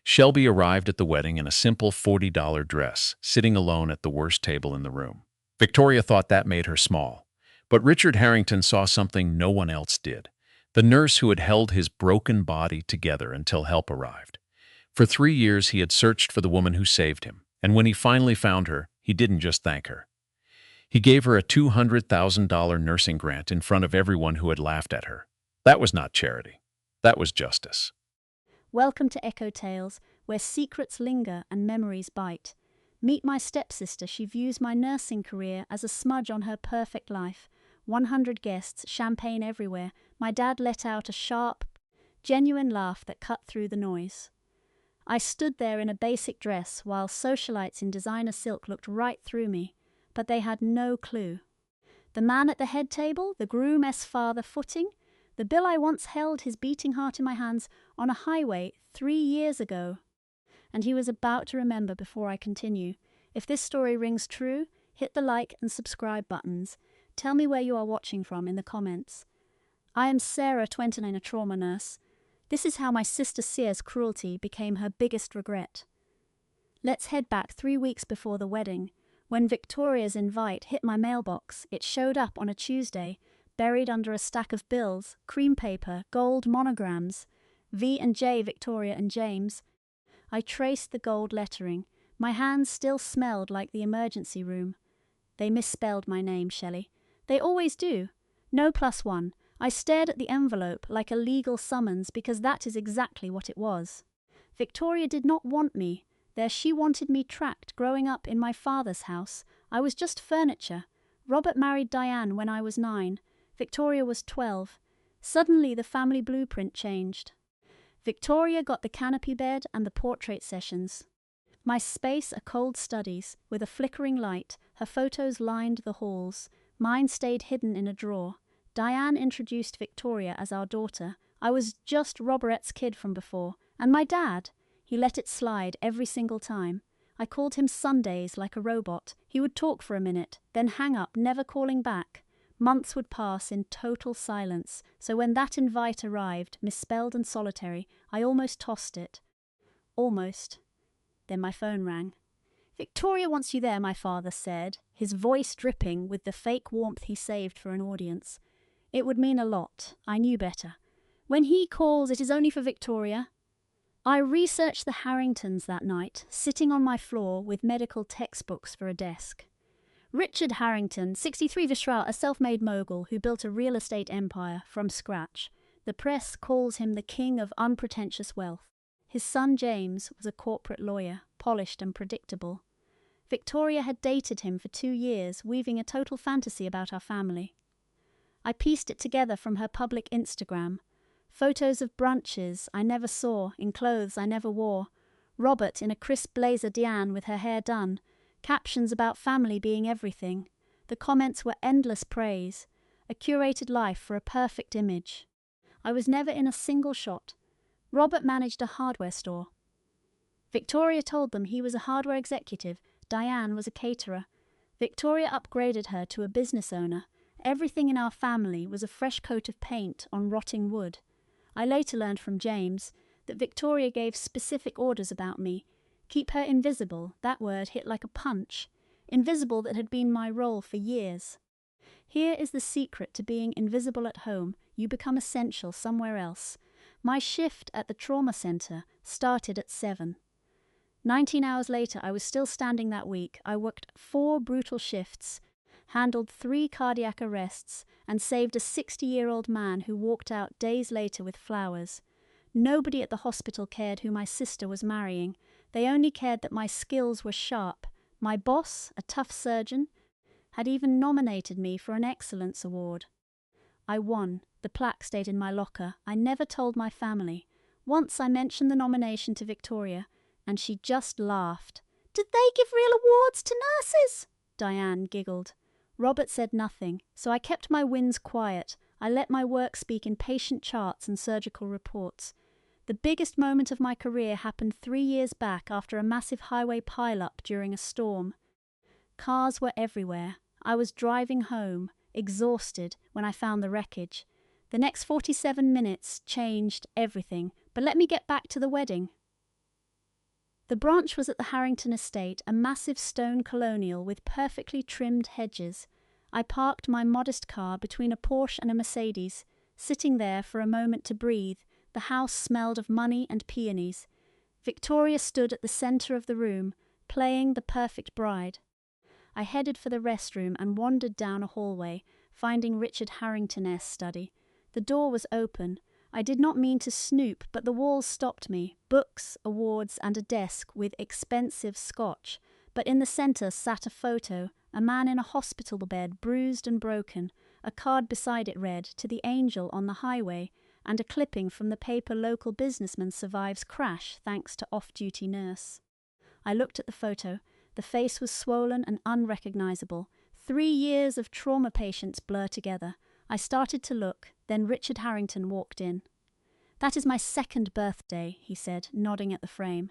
Shelby arrived at the wedding in a simple $40 dress, sitting alone at the worst table in the room. Victoria thought that made her small. But Richard Harrington saw something no one else did. The nurse who had held his broken body together until help arrived. For 3 years he had searched for the woman who saved him, and when he finally found her, he didn't just thank her. He gave her a $200,000 nursing grant in front of everyone who had laughed at her. That was not charity. That was justice. Welcome to Echo Tales, where secrets linger and memories bite. Meet my stepsister. She views my nursing career as a smudge on her perfect life. 100 guests, champagne everywhere. My dad let out a sharp, genuine laugh that cut through the noise. I stood there in a basic dress while socialites in designer silk looked right through me, but they had no clue. The man at the head table, the groom's father footing, the bill I once held his beating heart in my hands on a highway 3 years ago. And he was about to remember before I continue. If this story rings true, hit the like and subscribe buttons. Tell me where you are watching from in the comments. I am Sarah, 29, a trauma nurse. This is how my sister Sia's cruelty became her biggest regret. Let's head back 3 weeks before the wedding. When Victoria's invite hit my mailbox, it showed up on a Tuesday, buried under a stack of bills, cream paper, gold monograms, V&J, Victoria and James. I traced the gold lettering. My hands still smelled like the emergency room. They misspelled my name, Shelley. They always do. No +1. I stared at the envelope like a legal summons because that is exactly what it was. Victoria did not want me. There she wanted me tracked growing up in my father's house. I was just furniture. Robert married Diane when I was 9. Victoria was 12. Suddenly the family blueprint changed. Victoria got the canopy bed and the portrait sessions. My space a cold studies, with a flickering light. Her photos lined the halls. Mine stayed hidden in a drawer. Diane introduced Victoria as our daughter. I was just Robert's kid from before. And my dad, he let it slide every single time. I called him Sundays like a robot. He would talk for a minute, then hang up, never calling back. Months would pass in total silence, so when that invite arrived, misspelled and solitary, I almost tossed it. Almost. Then my phone rang. "Victoria wants you there," my father said, his voice dripping with the fake warmth he saved for an audience. It would mean a lot. I knew better. "When he calls, it is only for Victoria." I researched the Harringtons that night, sitting on my floor with medical textbooks for a desk. Richard Harrington, 63 Vishral, a self-made mogul who built a real estate empire from scratch. The press calls him the king of unpretentious wealth. His son James was a corporate lawyer, polished and predictable. Victoria had dated him for 2 years, weaving a total fantasy about our family. I pieced it together from her public Instagram. Photos of brunches I never saw, in clothes I never wore. Robert in a crisp blazer, Diane with her hair done. Captions about family being everything. The comments were endless praise. A curated life for a perfect image. I was never in a single shot. Robert managed a hardware store. Victoria told them he was a hardware executive. Diane was a caterer. Victoria upgraded her to a business owner. Everything in our family was a fresh coat of paint on rotting wood. I later learned from James that Victoria gave specific orders about me. Keep her invisible, that word hit like a punch. Invisible that had been my role for years. Here is the secret to being invisible at home. You become essential somewhere else. My shift at the trauma center started at 7. 19 hours later, I was still standing that week. I worked 4 brutal shifts, handled 3 cardiac arrests, and saved a 60-year-old man who walked out days later with flowers. Nobody at the hospital cared who my sister was marrying. They only cared that my skills were sharp. My boss, a tough surgeon, had even nominated me for an Excellence Award. I won. The plaque stayed in my locker. I never told my family. Once I mentioned the nomination to Victoria, and she just laughed. "Did they give real awards to nurses?" Diane giggled. Robert said nothing, so I kept my wins quiet. I let my work speak in patient charts and surgical reports. The biggest moment of my career happened 3 years back after a massive highway pile-up during a storm. Cars were everywhere. I was driving home, exhausted, when I found the wreckage. The next 47 minutes changed everything, but let me get back to the wedding. The branch was at the Harrington estate, a massive stone colonial with perfectly trimmed hedges. I parked my modest car between a Porsche and a Mercedes, sitting there for a moment to breathe. The house smelled of money and peonies. Victoria stood at the centre of the room, playing the perfect bride. I headed for the restroom and wandered down a hallway, finding Richard Harrington's study. The door was open. I did not mean to snoop, but the walls stopped me. Books, awards, and a desk with expensive scotch. But in the centre sat a photo, a man in a hospital bed, bruised and broken. A card beside it read, "To the angel on the highway," and a clipping from the paper "Local businessman survives crash thanks to off-duty nurse." I looked at the photo. The face was swollen and unrecognizable. 3 years of trauma patients blur together. I started to look, then Richard Harrington walked in. "That is my 2nd birthday," he said, nodding at the frame.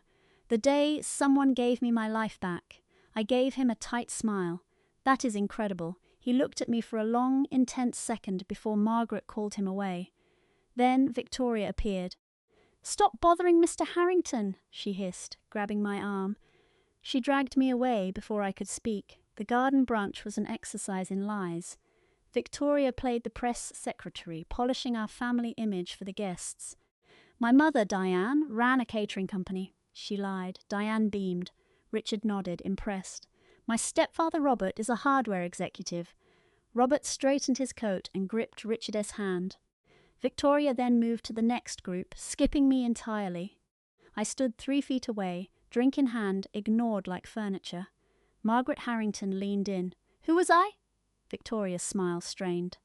"The day someone gave me my life back." I gave him a tight smile. "That is incredible." He looked at me for a long, intense second before Margaret called him away. Then Victoria appeared. "Stop bothering Mr. Harrington," she hissed, grabbing my arm. She dragged me away before I could speak. The garden brunch was an exercise in lies. Victoria played the press secretary, polishing our family image for the guests. "My mother, Diane, ran a catering company." She lied. Diane beamed. Richard nodded, impressed. "My stepfather, Robert, is a hardware executive." Robert straightened his coat and gripped Richard's hand. Victoria then moved to the next group, skipping me entirely. I stood 3 feet away, drink in hand, ignored like furniture. Margaret Harrington leaned in. "Who was I?" Victoria's smile strained.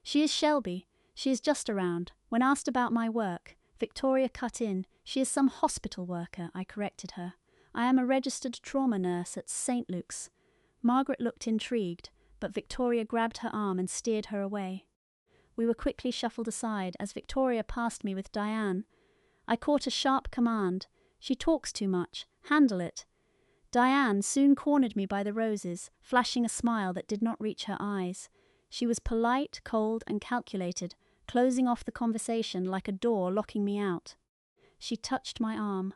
"She is Shelby. She is just around." When asked about my work, Victoria cut in. "She is some hospital worker," I corrected her. "I am a registered trauma nurse at St. Luke's." Margaret looked intrigued, but Victoria grabbed her arm and steered her away. We were quickly shuffled aside as Victoria passed me with Diane. I caught a sharp command. "She talks too much. Handle it." Diane soon cornered me by the roses, flashing a smile that did not reach her eyes. She was polite, cold, and calculated, closing off the conversation like a door locking me out. She touched my arm.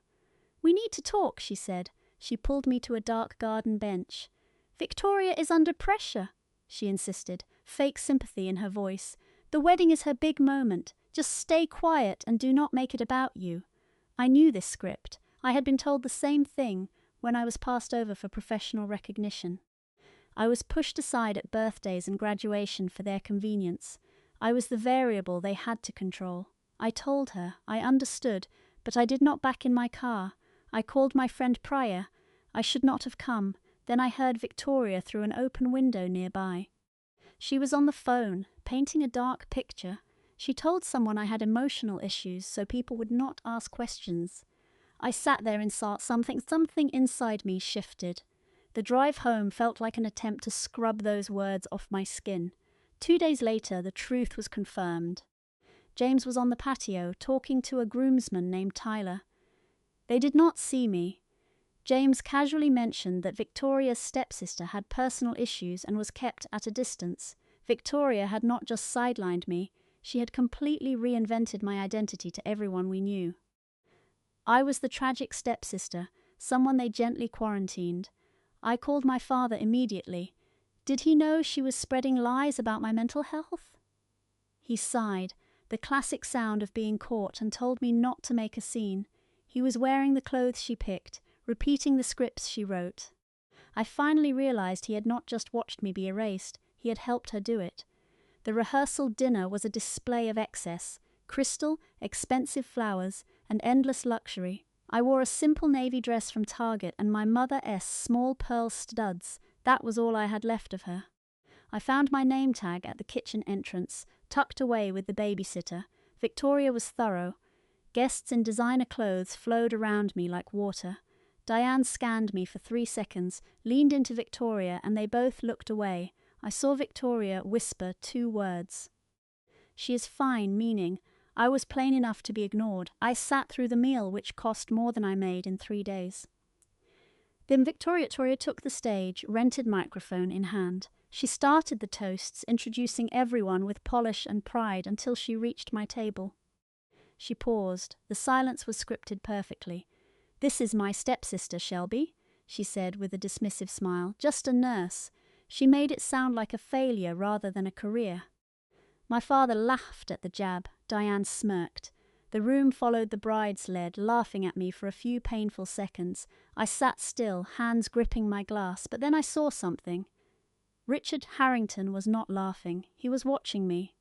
"We need to talk," she said. She pulled me to a dark garden bench. "Victoria is under pressure," she insisted, fake sympathy in her voice. "The wedding is her big moment. Just stay quiet and do not make it about you." I knew this script. I had been told the same thing when I was passed over for professional recognition. I was pushed aside at birthdays and graduation for their convenience. I was the variable they had to control. I told her. I understood, but I did not back in my car. I called my friend Pryor. I should not have come. Then I heard Victoria through an open window nearby. She was on the phone, painting a dark picture. She told someone I had emotional issues so people would not ask questions. I sat there and saw something inside me shifted. The drive home felt like an attempt to scrub those words off my skin. 2 days later, the truth was confirmed. James was on the patio, talking to a groomsman named Tyler. They did not see me. James casually mentioned that Victoria's stepsister had personal issues and was kept at a distance. Victoria had not just sidelined me, she had completely reinvented my identity to everyone we knew. I was the tragic stepsister, someone they gently quarantined. I called my father immediately. Did he know she was spreading lies about my mental health? He sighed, the classic sound of being caught, and told me not to make a scene. He was wearing the clothes she picked, repeating the scripts she wrote. I finally realized he had not just watched me be erased, he had helped her do it. The rehearsal dinner was a display of excess, crystal, expensive flowers, and endless luxury. I wore a simple navy dress from Target and my mother's small pearl studs. That was all I had left of her. I found my name tag at the kitchen entrance, tucked away with the babysitter. Victoria was thorough. Guests in designer clothes flowed around me like water. Diane scanned me for 3 seconds, leaned into Victoria, and they both looked away. I saw Victoria whisper 2 words. "She is fine," meaning I was plain enough to be ignored. I sat through the meal, which cost more than I made in 3 days. Then Victoria took the stage, rented microphone in hand. She started the toasts, introducing everyone with polish and pride until she reached my table. She paused. The silence was scripted perfectly. "This is my stepsister, Shelby," she said with a dismissive smile. "Just a nurse." She made it sound like a failure rather than a career. My father laughed at the jab. Diane smirked. The room followed the bride's lead, laughing at me for a few painful seconds. I sat still, hands gripping my glass, but then I saw something. Richard Harrington was not laughing. He was watching me.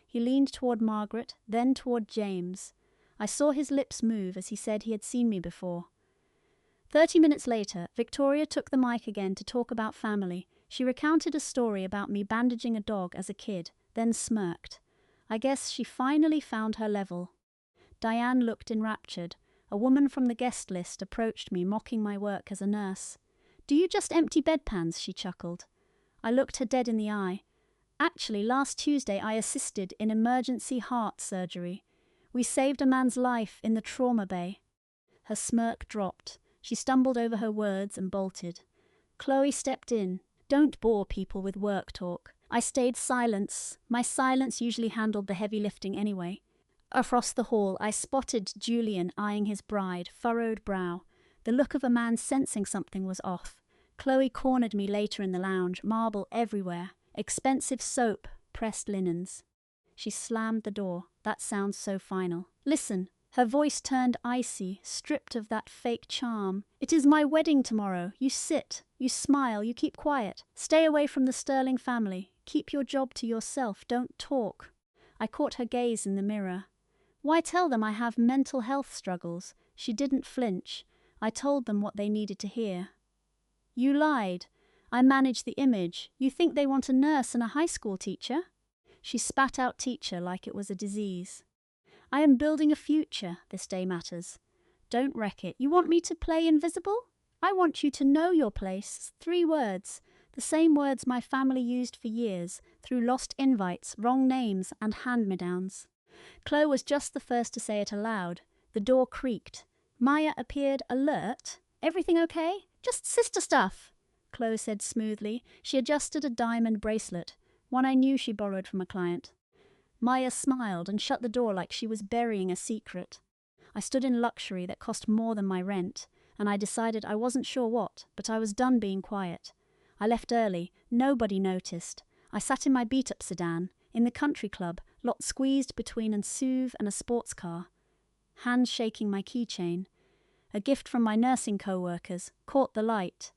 He leaned toward Margaret, then toward James. I saw his lips move as he said he had seen me before. 30 minutes later, Victoria took the mic again to talk about family. She recounted a story about me bandaging a dog as a kid, then smirked. I guess she finally found her level. Diane looked enraptured. A woman from the guest list approached me, mocking my work as a nurse. "Do you just empty bedpans?" she chuckled. I looked her dead in the eye. "Actually, last Tuesday I assisted in emergency heart surgery. We saved a man's life in the trauma bay." Her smirk dropped. She stumbled over her words and bolted. Chloe stepped in. "Don't bore people with work talk." I stayed silent. My silence usually handled the heavy lifting anyway. Across the hall, I spotted Julian eyeing his bride, furrowed brow. The look of a man sensing something was off. Chloe cornered me later in the lounge, marble everywhere, expensive soap, pressed linens. She slammed the door. That sounds so final. "Listen." Her voice turned icy, stripped of that fake charm. "It is my wedding tomorrow. You sit, you smile, you keep quiet. Stay away from the Sterling family. Keep your job to yourself. Don't talk." I caught her gaze in the mirror. "Why tell them I have mental health struggles?" She didn't flinch. I told them what they needed to hear. "You lied. I manage the image. You think they want a nurse and a high school teacher?" She spat out teacher like it was a disease. "I am building a future. This day matters. Don't wreck it. You want me to play invisible? I want you to know your place. 3 words. The same words my family used for years, through lost invites, wrong names, and hand-me-downs." Chloe was just the first to say it aloud. The door creaked. Maya appeared alert. "Everything okay?" "Just sister stuff," Chloe said smoothly. She adjusted a diamond bracelet, one I knew she borrowed from a client. Maya smiled and shut the door like she was burying a secret. I stood in luxury that cost more than my rent, and I decided I wasn't sure what, but I was done being quiet. I left early. Nobody noticed. I sat in my beat-up sedan, in the country club, lot squeezed between a SUV and a sports car. Hands shaking my keychain. A gift from my nursing co-workers, caught the light.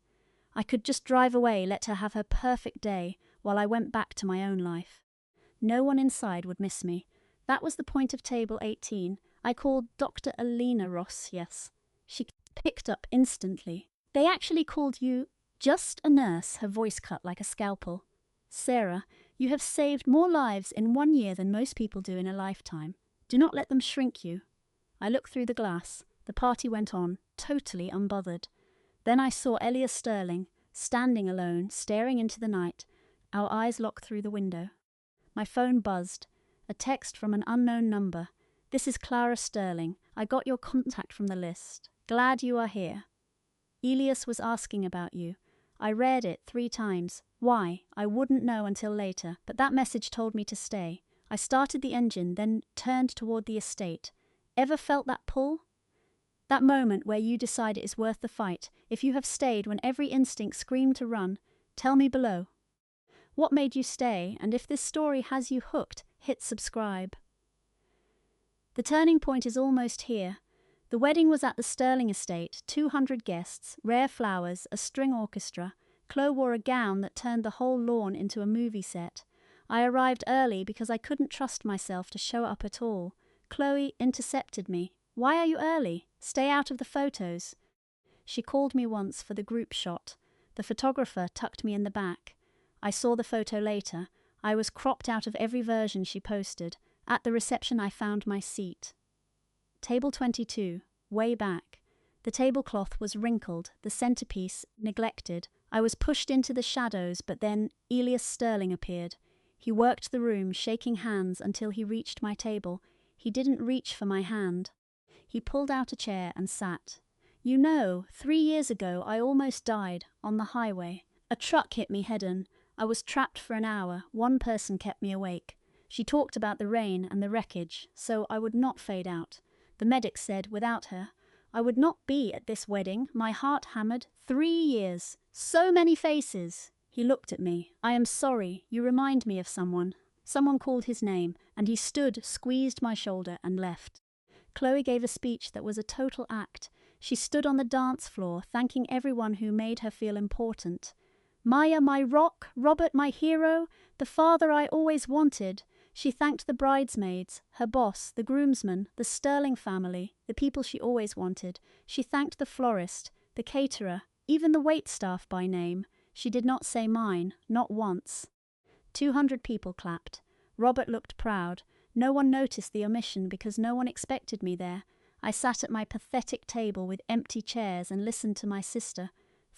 I could just drive away, let her have her perfect day, while I went back to my own life. No one inside would miss me. That was the point of table 18. I called Dr. Alina Ross, yes. She picked up instantly. "They actually called you just a nurse," her voice cut like a scalpel. "Sarah, you have saved more lives in 1 year than most people do in a lifetime. Do not let them shrink you." I looked through the glass. The party went on, totally unbothered. Then I saw Elias Sterling, standing alone, staring into the night, our eyes locked through the window. My phone buzzed. A text from an unknown number. "This is Clara Sterling. I got your contact from the list. Glad you are here. Elias was asking about you. I read it 3 times. Why? I wouldn't know until later, but that message told me to stay. I started the engine, then turned toward the estate. Ever felt that pull? That moment where you decide it is worth the fight, if you have stayed when every instinct screamed to run, tell me below. What made you stay, and if this story has you hooked, hit subscribe. The turning point is almost here. The wedding was at the Sterling estate, 200 guests, rare flowers, a string orchestra. Chloe wore a gown that turned the whole lawn into a movie set. I arrived early because I couldn't trust myself to show up at all. Chloe intercepted me. "Why are you early? Stay out of the photos." She called me once for the group shot. The photographer tucked me in the back. I saw the photo later. I was cropped out of every version she posted. At the reception I found my seat. Table 22, way back. The tablecloth was wrinkled, the centerpiece neglected. I was pushed into the shadows, but then Elias Sterling appeared. He worked the room, shaking hands until he reached my table. He didn't reach for my hand. He pulled out a chair and sat. "You know, 3 years ago I almost died, on the highway. A truck hit me head-on. I was trapped for an hour. One person kept me awake. She talked about the rain and the wreckage, so I would not fade out. The medic said, without her, I would not be at this wedding, my heart hammered. 3 years. So many faces. He looked at me. I am sorry, you remind me of someone. Someone called his name, and he stood, squeezed my shoulder, and left. Chloe gave a speech that was a total act. She stood on the dance floor, thanking everyone who made her feel important. Maya, my rock, Robert, my hero, the father I always wanted. She thanked the bridesmaids, her boss, the groomsmen, the Sterling family, the people she always wanted. She thanked the florist, the caterer, even the waitstaff by name. She did not say mine, not once. 200 people clapped. Robert looked proud. No one noticed the omission because no one expected me there. I sat at my pathetic table with empty chairs and listened to my sister.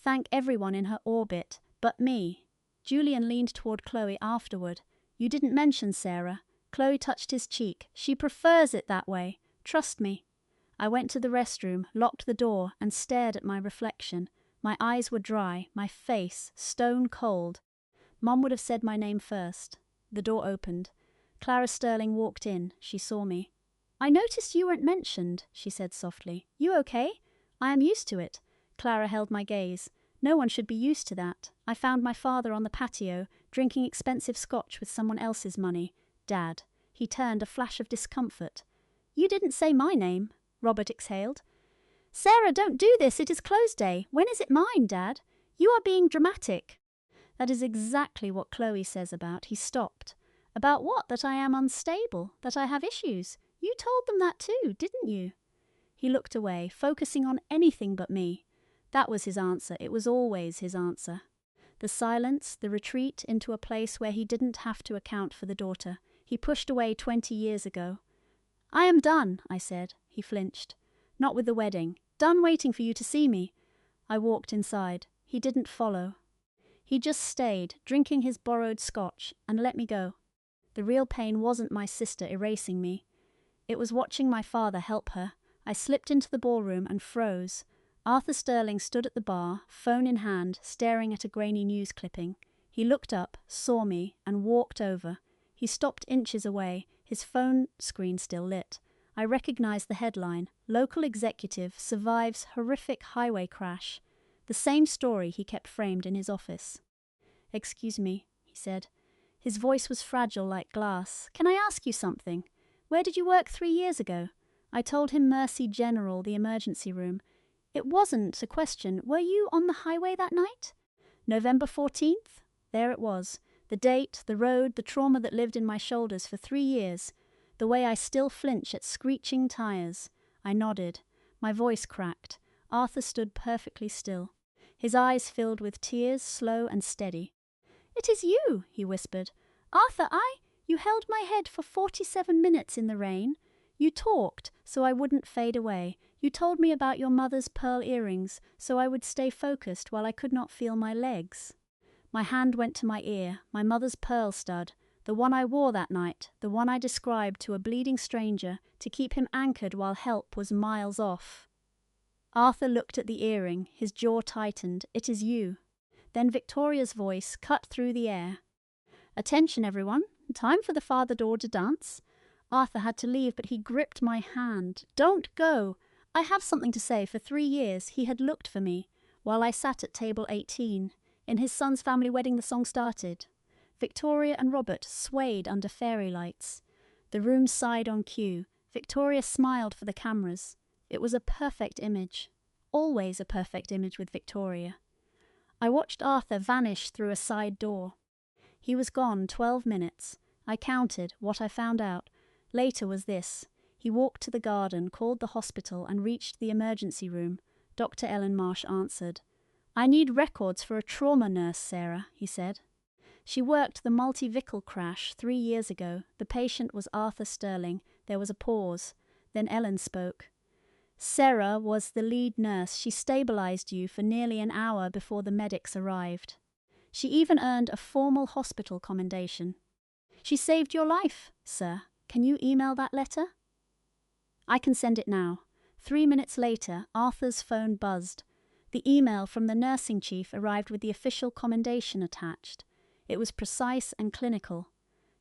Thank everyone in her orbit, but me. Julian leaned toward Chloe afterward. You didn't mention Sarah. Chloe touched his cheek. She prefers it that way. Trust me. I went to the restroom, locked the door, and stared at my reflection. My eyes were dry, my face stone cold. Mom would have said my name first. The door opened. Clara Sterling walked in. She saw me. I noticed you weren't mentioned, she said softly. You okay? I am used to it. Clara held my gaze. No one should be used to that. I found my father on the patio, drinking expensive scotch with someone else's money. Dad. He turned, a flash of discomfort. You didn't say my name, Robert exhaled. Sarah, don't do this. It is close day. When is it mine, Dad? You are being dramatic. That is exactly what Chloe says about. He stopped. About what? That I am unstable, that I have issues. You told them that too, didn't you? He looked away, focusing on anything but me. That was his answer. It was always his answer. The silence, the retreat into a place where he didn't have to account for the daughter. He pushed away 20 years ago. I am done, I said. He flinched. Not with the wedding. Done waiting for you to see me. I walked inside. He didn't follow. He just stayed, drinking his borrowed scotch, and let me go. The real pain wasn't my sister erasing me. It was watching my father help her. I slipped into the ballroom and froze. Arthur Sterling stood at the bar, phone in hand, staring at a grainy news clipping. He looked up, saw me, and walked over. He stopped inches away, his phone screen still lit. I recognized the headline, Local Executive Survives Horrific Highway Crash. The same story he kept framed in his office. Excuse me, he said. His voice was fragile like glass. Can I ask you something? Where did you work 3 years ago? I told him Mercy General, the emergency room. It wasn't a question. Were you on the highway that night? November 14th? There it was. The date, the road, the trauma that lived in my shoulders for 3 years. The way I still flinch at screeching tires. I nodded. My voice cracked. Arthur stood perfectly still. His eyes filled with tears, slow and steady. It is you, he whispered. Arthur, you held my head for 47 minutes in the rain. You talked, so I wouldn't fade away. You told me about your mother's pearl earrings, so I would stay focused while I could not feel my legs. My hand went to my ear, my mother's pearl stud, the one I wore that night, the one I described to a bleeding stranger to keep him anchored while help was miles off. Arthur looked at the earring, his jaw tightened. It is you. Then Victoria's voice cut through the air. Attention, everyone. Time for the father door to dance. Arthur had to leave, but he gripped my hand. Don't go. I have something to say. For 3 years he had looked for me, while I sat at table 18. In his son's family wedding the song started. Victoria and Robert swayed under fairy lights. The room sighed on cue. Victoria smiled for the cameras. It was a perfect image. Always a perfect image with Victoria. I watched Arthur vanish through a side door. He was gone 12 minutes. I counted. What I found out later was this. He walked to the garden, called the hospital, and reached the emergency room. Dr. Ellen Marsh answered. I need records for a trauma nurse, Sarah, he said. She worked the multi-vehicle crash 3 years ago. The patient was Arthur Sterling. There was a pause. Then Ellen spoke. Sarah was the lead nurse. She stabilized you for nearly an hour before the medics arrived. She even earned a formal hospital commendation. She saved your life, sir. Can you email that letter? I can send it now. 3 minutes later, Arthur's phone buzzed. The email from the nursing chief arrived with the official commendation attached. It was precise and clinical.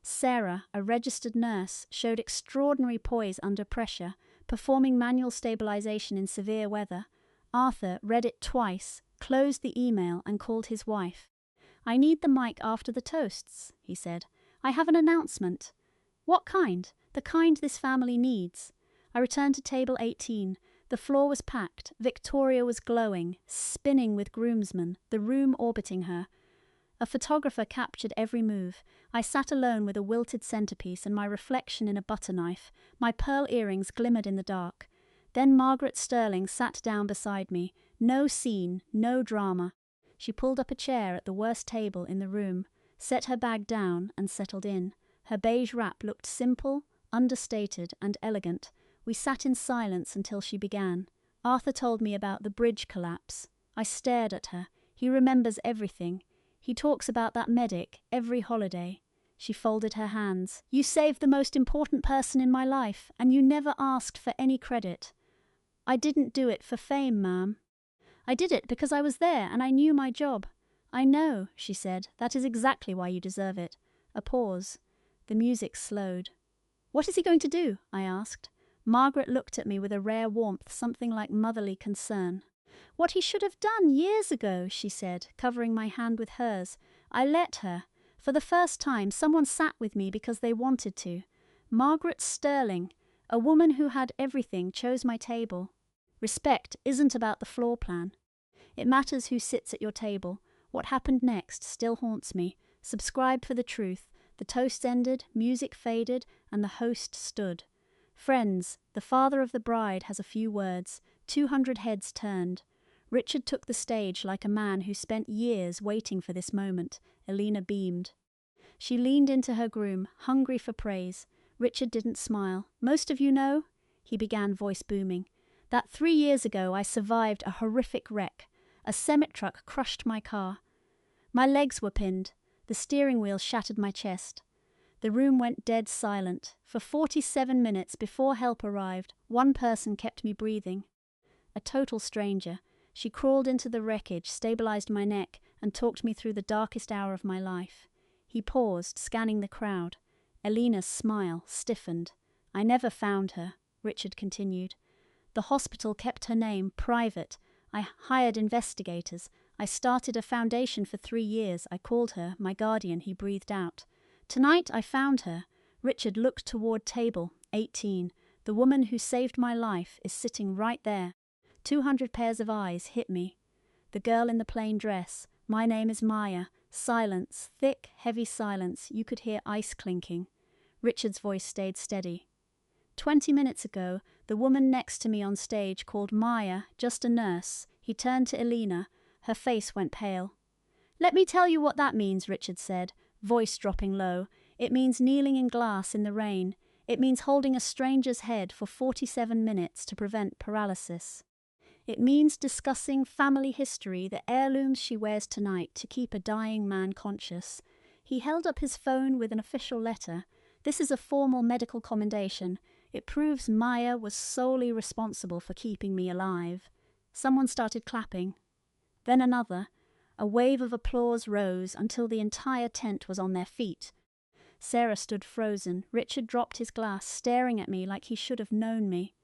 Sarah, a registered nurse, showed extraordinary poise under pressure, performing manual stabilization in severe weather. Arthur read it twice, closed the email, and called his wife. "I need the mic after the toasts," he said. "I have an announcement." "What kind?" "The kind this family needs." I returned to table 18. The floor was packed. Victoria was glowing, spinning with groomsmen, the room orbiting her. A photographer captured every move. I sat alone with a wilted centerpiece and my reflection in a butter knife. My pearl earrings glimmered in the dark. Then Margaret Sterling sat down beside me. No scene, no drama. She pulled up a chair at the worst table in the room, set her bag down, and settled in. Her beige wrap looked simple, understated, and elegant. We sat in silence until she began. Arthur told me about the bridge collapse. I stared at her. He remembers everything. He talks about that medic every holiday. She folded her hands. "You saved the most important person in my life, and you never asked for any credit." "I didn't do it for fame, ma'am. I did it because I was there and I knew my job." "I know," she said. "That is exactly why you deserve it." A pause. The music slowed. "What is he going to do?" I asked. Margaret looked at me with a rare warmth, something like motherly concern. "What he should have done years ago," she said, covering my hand with hers. I let her. For the first time, someone sat with me because they wanted to. Margaret Sterling, a woman who had everything, chose my table. Respect isn't about the floor plan. It matters who sits at your table. What happened next still haunts me. Subscribe for the truth. The toast ended, music faded, and the host stood. "Friends, the father of the bride has a few words." 200 heads turned. Richard took the stage like a man who spent years waiting for this moment. Elena beamed. She leaned into her groom, hungry for praise. Richard didn't smile. "Most of you know," he began, voice booming, "that 3 years ago I survived a horrific wreck. A semi-truck crushed my car. My legs were pinned. The steering wheel shattered my chest. The room went dead silent. For 47 minutes before help arrived, one person kept me breathing. A total stranger. She crawled into the wreckage, stabilized my neck, and talked me through the darkest hour of my life." He paused, scanning the crowd. Elena's smile stiffened. "I never found her," Richard continued. "The hospital kept her name private. I hired investigators. I started a foundation for 3 years. I called her my guardian," he breathed out. "Tonight I found her." Richard looked toward table 18. "The woman who saved my life is sitting right there." 200 pairs of eyes hit me. The girl in the plain dress. "My name is Maya." Silence, thick, heavy silence. You could hear ice clinking. Richard's voice stayed steady. 20 minutes ago, the woman next to me on stage called Maya just a nurse." He turned to Elena. Her face went pale. "Let me tell you what that means," Richard said, voice dropping low. "It means kneeling in glass in the rain. It means holding a stranger's head for 47 minutes to prevent paralysis. It means discussing family history, the heirlooms she wears tonight to keep a dying man conscious." He held up his phone with an official letter. "This is a formal medical commendation. It proves Maya was solely responsible for keeping me alive." Someone started clapping. Then another. A wave of applause rose until the entire tent was on their feet. Sarah stood frozen. Richard dropped his glass, staring at me like he should have known me.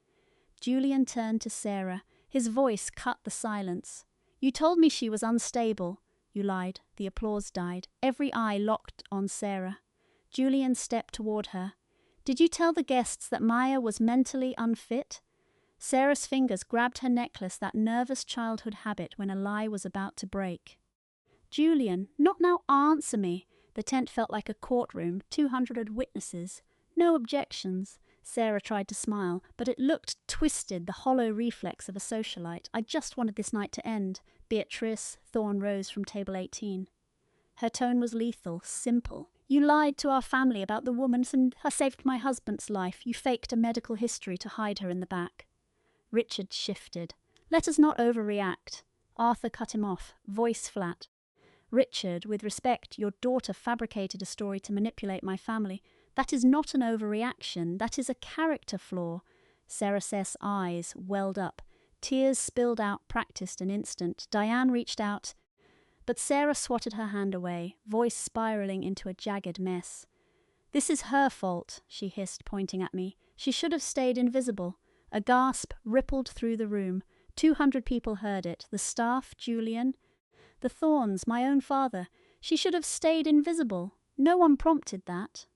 Julian turned to Sarah. His voice cut the silence. "You told me she was unstable." "You lied." The applause died. Every eye locked on Sarah. Julian stepped toward her. "Did you tell the guests that Maya was mentally unfit?" Sarah's fingers grabbed her necklace, that nervous childhood habit when a lie was about to break. "Julian, not now, answer me." The tent felt like a courtroom, 200 witnesses. "No objections." Sarah tried to smile, but it looked twisted, the hollow reflex of a socialite. "I just wanted this night to end." "Beatrice," Thorne rose from table 18. Her tone was lethal, simple. "You lied to our family about the woman who saved my husband's life. You faked a medical history to hide her in the back." Richard shifted. "Let us not overreact." Arthur cut him off, voice flat. "Richard, with respect, your daughter fabricated a story to manipulate my family. That is not an overreaction. That is a character flaw." Sarah's eyes welled up. Tears spilled out, practiced an instant. Diane reached out, but Sarah swatted her hand away, voice spiraling into a jagged mess. "This is her fault," she hissed, pointing at me. "She should have stayed invisible. A gasp rippled through the room. 200 people heard it. The staff, Julian. The Thorns, my own father. She should have stayed invisible. No one prompted that.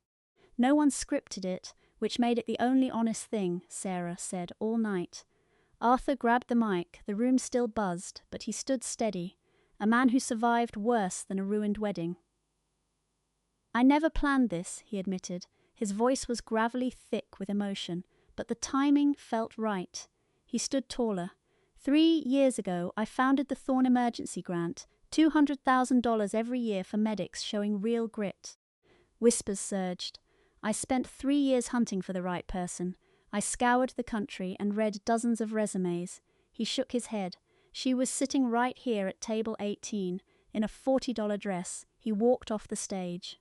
No one scripted it, which made it the only honest thing, Sarah said all night. Arthur grabbed the mic. The room still buzzed, but he stood steady. A man who survived worse than a ruined wedding. I never planned this, he admitted. His voice was gravelly thick with emotion, but the timing felt right. He stood taller. 3 years ago, I founded the Thorn Emergency Grant, $200,000 every year for medics showing real grit. Whispers surged. I spent 3 years hunting for the right person. I scoured the country and read dozens of resumes. He shook his head. She was sitting right here at table 18, in a $40 dress. He walked off the stage.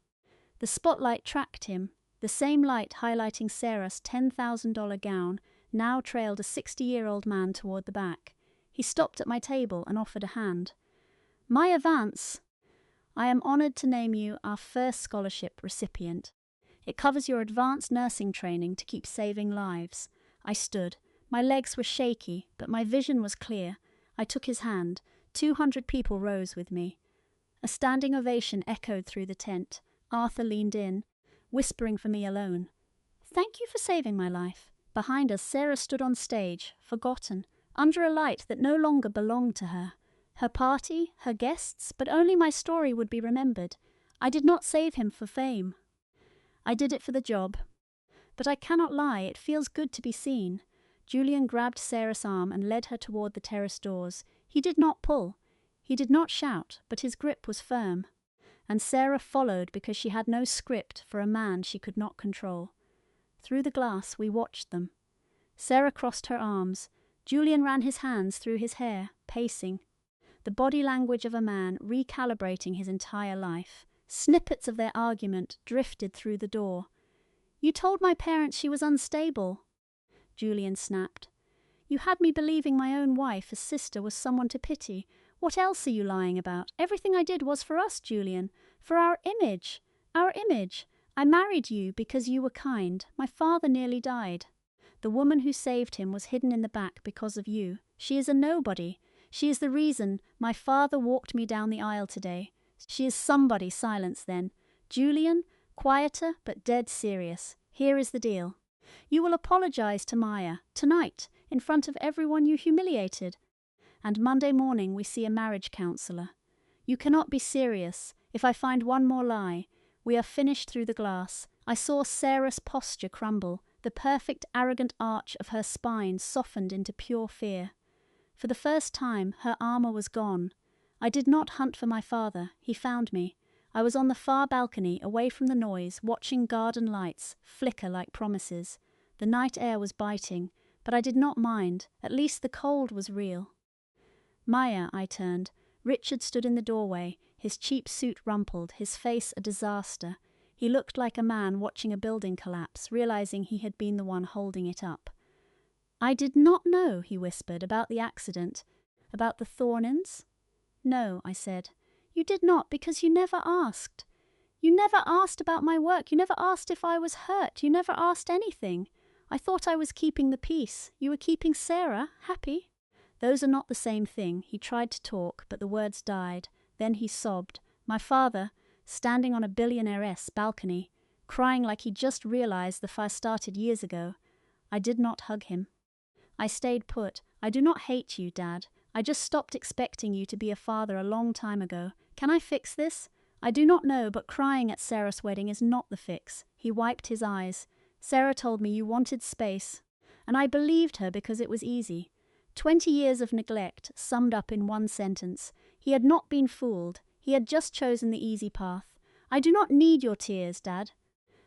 The spotlight tracked him. The same light highlighting Sarah's $10,000 gown now trailed a 60-year-old man toward the back. He stopped at my table and offered a hand. Maya Vance, I am honored to name you our first scholarship recipient. It covers your advanced nursing training to keep saving lives. I stood. My legs were shaky, but my vision was clear. I took his hand. 200 people rose with me. A standing ovation echoed through the tent. Arthur leaned in, whispering for me alone. Thank you for saving my life. Behind us, Sarah stood on stage, forgotten, under a light that no longer belonged to her. Her party, her guests, but only my story would be remembered. I did not save him for fame. I did it for the job. But I cannot lie, it feels good to be seen. Julian grabbed Sarah's arm and led her toward the terrace doors. He did not pull. He did not shout, but his grip was firm. And Sarah followed because she had no script for a man she could not control. Through the glass we watched them. Sarah crossed her arms. Julian ran his hands through his hair, pacing. The body language of a man recalibrating his entire life. Snippets of their argument drifted through the door. You told my parents she was unstable. Julian snapped. You had me believing my own wife, a sister, was someone to pity. What else are you lying about? Everything I did was for us, Julian. For our image. Our image. I married you because you were kind. My father nearly died. The woman who saved him was hidden in the back because of you. She is a nobody. She is the reason my father walked me down the aisle today. She is somebody. Silence then. Julian, quieter but dead serious. Here is the deal. You will apologize to Maya, tonight, in front of everyone you humiliated. And Monday morning we see a marriage counselor. You cannot be serious. If I find one more lie, we are finished through the glass. I saw Sarah's posture crumble. The perfect, arrogant arch of her spine softened into pure fear. For the first time, her armor was gone. I did not hunt for my father. He found me. I was on the far balcony, away from the noise, watching garden lights flicker like promises. The night air was biting, but I did not mind. At least the cold was real. Maya, I turned. Richard stood in the doorway, his cheap suit rumpled, his face a disaster. He looked like a man watching a building collapse, realizing he had been the one holding it up. I did not know, he whispered, about the accident. About the Thornins? No, I said. You did not, because you never asked. You never asked about my work. You never asked if I was hurt. You never asked anything. I thought I was keeping the peace. You were keeping Sarah happy. Those are not the same thing. He tried to talk, but the words died. Then he sobbed. My father, standing on a billionaire-esque balcony, crying like he just realized the fire started years ago. I did not hug him. I stayed put. I do not hate you, Dad. I just stopped expecting you to be a father a long time ago. Can I fix this? I do not know, but crying at Sarah's wedding is not the fix. He wiped his eyes. Sarah told me you wanted space, and I believed her because it was easy. 20 years of neglect, summed up in one sentence. He had not been fooled. He had just chosen the easy path. I do not need your tears, Dad.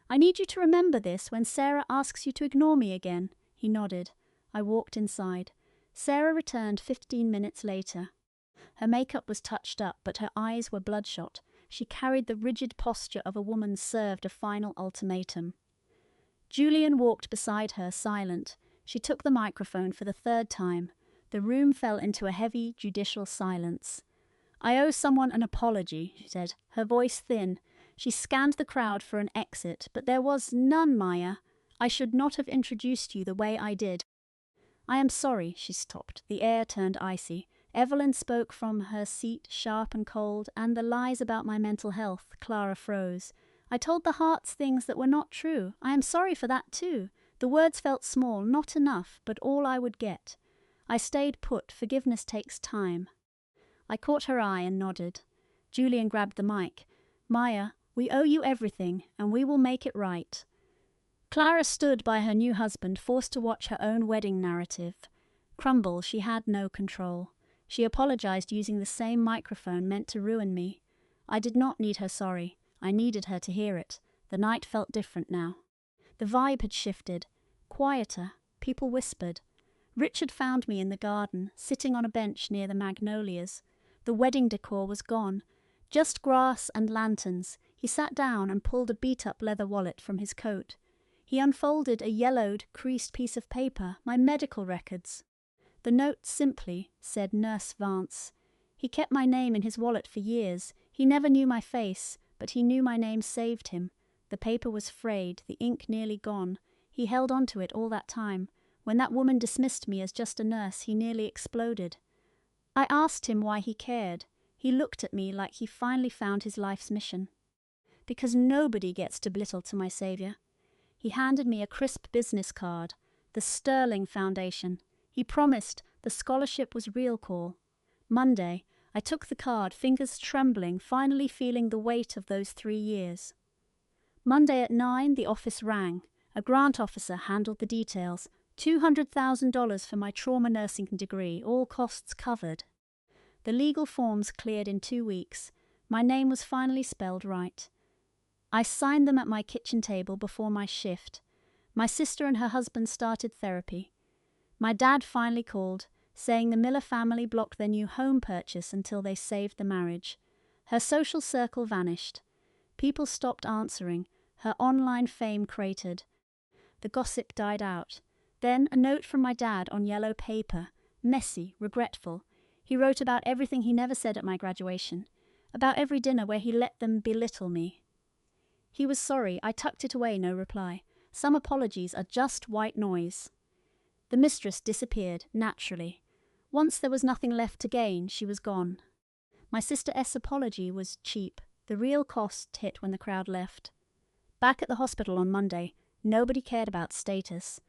I need you to remember this when Sarah asks you to ignore me again. He nodded. I walked inside. Sarah returned 15 minutes later. Her makeup was touched up, but her eyes were bloodshot. She carried the rigid posture of a woman served a final ultimatum. Julian walked beside her, silent. She took the microphone for the third time. The room fell into a heavy, judicial silence. I owe someone an apology, she said, her voice thin. She scanned the crowd for an exit, but there was none, Maya. I should not have introduced you the way I did. I am sorry, she stopped. The air turned icy. Evelyn spoke from her seat, sharp and cold, and the lies about my mental health, Clara froze. I told the hearts things that were not true. I am sorry for that too. The words felt small, not enough, but all I would get. I stayed put. Forgiveness takes time. I caught her eye and nodded. Julian grabbed the mic. Maya, we owe you everything, and we will make it right. Clara stood by her new husband, forced to watch her own wedding narrative crumble. She had no control. She apologized using the same microphone meant to ruin me. I did not need her sorry. I needed her to hear it. The night felt different now. The vibe had shifted. Quieter. People whispered. Richard found me in the garden, sitting on a bench near the magnolias. The wedding decor was gone. Just grass and lanterns. He sat down and pulled a beat-up leather wallet from his coat. He unfolded a yellowed, creased piece of paper, my medical records. The note simply said Nurse Vance. He kept my name in his wallet for years. He never knew my face, but he knew my name saved him. The paper was frayed, the ink nearly gone. He held on to it all that time. When that woman dismissed me as just a nurse, he nearly exploded. I asked him why he cared. He looked at me like he finally found his life's mission. Because nobody gets to belittle to my saviour. He handed me a crisp business card, the Sterling Foundation. He promised the scholarship was real call. Monday, I took the card, fingers trembling, finally feeling the weight of those 3 years. Monday at 9, the office rang. A grant officer handled the details. $200,000 for my trauma nursing degree, all costs covered. The legal forms cleared in 2 weeks. My name was finally spelled right. I signed them at my kitchen table before my shift. My sister and her husband started therapy. My dad finally called, saying the Miller family blocked their new home purchase until they saved the marriage. Her social circle vanished. People stopped answering. Her online fame cratered. The gossip died out. Then a note from my dad on yellow paper, messy, regretful. He wrote about everything he never said at my graduation, about every dinner where he let them belittle me. He was sorry. I tucked it away, no reply. Some apologies are just white noise. The mistress disappeared, naturally. Once there was nothing left to gain, she was gone. My sister S' apology was cheap. The real cost hit when the crowd left. Back at the hospital on Monday, nobody cared about status.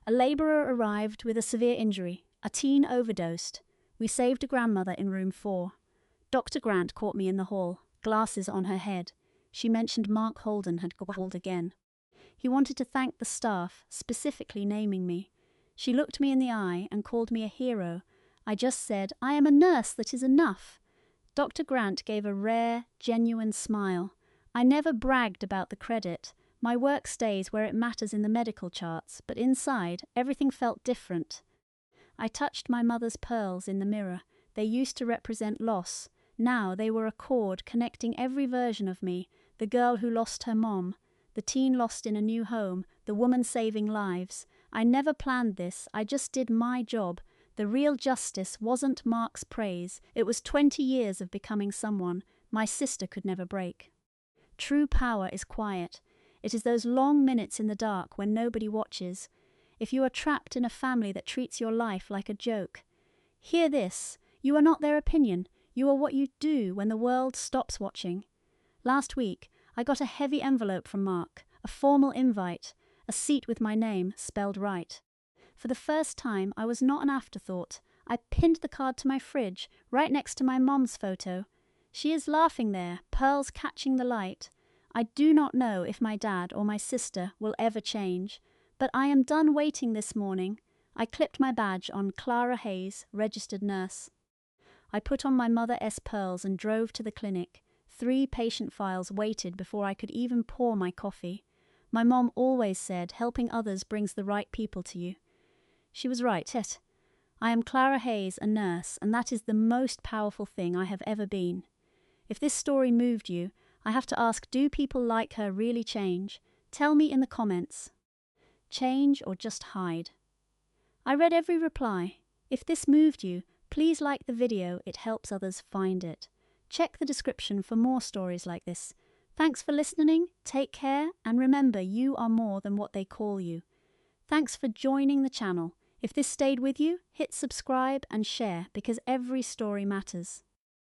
A labourer arrived with a severe injury. A teen overdosed. We saved a grandmother in room 4. Dr. Grant caught me in the hall, glasses on her head. She mentioned Mark Holden had called again. He wanted to thank the staff, specifically naming me. She looked me in the eye and called me a hero. I just said, I am a nurse, that is enough. Dr. Grant gave a rare, genuine smile. I never bragged about the credit. My work stays where it matters in the medical charts, but inside, everything felt different. I touched my mother's pearls in the mirror. They used to represent loss. Now they were a cord connecting every version of me, the girl who lost her mom, the teen lost in a new home, the woman saving lives. I never planned this, I just did my job. The real justice wasn't Mark's praise, it was 20 years of becoming someone my sister could never break. True power is quiet. It is those long minutes in the dark when nobody watches. If you are trapped in a family that treats your life like a joke. Hear this, you are not their opinion, you are what you do when the world stops watching. Last week, I got a heavy envelope from Mark, a formal invite, a seat with my name spelled right. For the first time, I was not an afterthought. I pinned the card to my fridge, right next to my mom's photo. She is laughing there, pearls catching the light. I do not know if my dad or my sister will ever change, but I am done waiting this morning. I clipped my badge on Clara Hayes, registered nurse. I put on my Mother S pearls and drove to the clinic. 3 patient files waited before I could even pour my coffee. My mom always said helping others brings the right people to you. She was right, yet. I am Clara Hayes, a nurse, and that is the most powerful thing I have ever been. If this story moved you, I have to ask, do people like her really change? Tell me in the comments. Change or just hide? I read every reply. If this moved you, please like the video, it helps others find it. Check the description for more stories like this. Thanks for listening, take care, and remember you are more than what they call you. Thanks for joining the channel. If this stayed with you, hit subscribe and share because every story matters.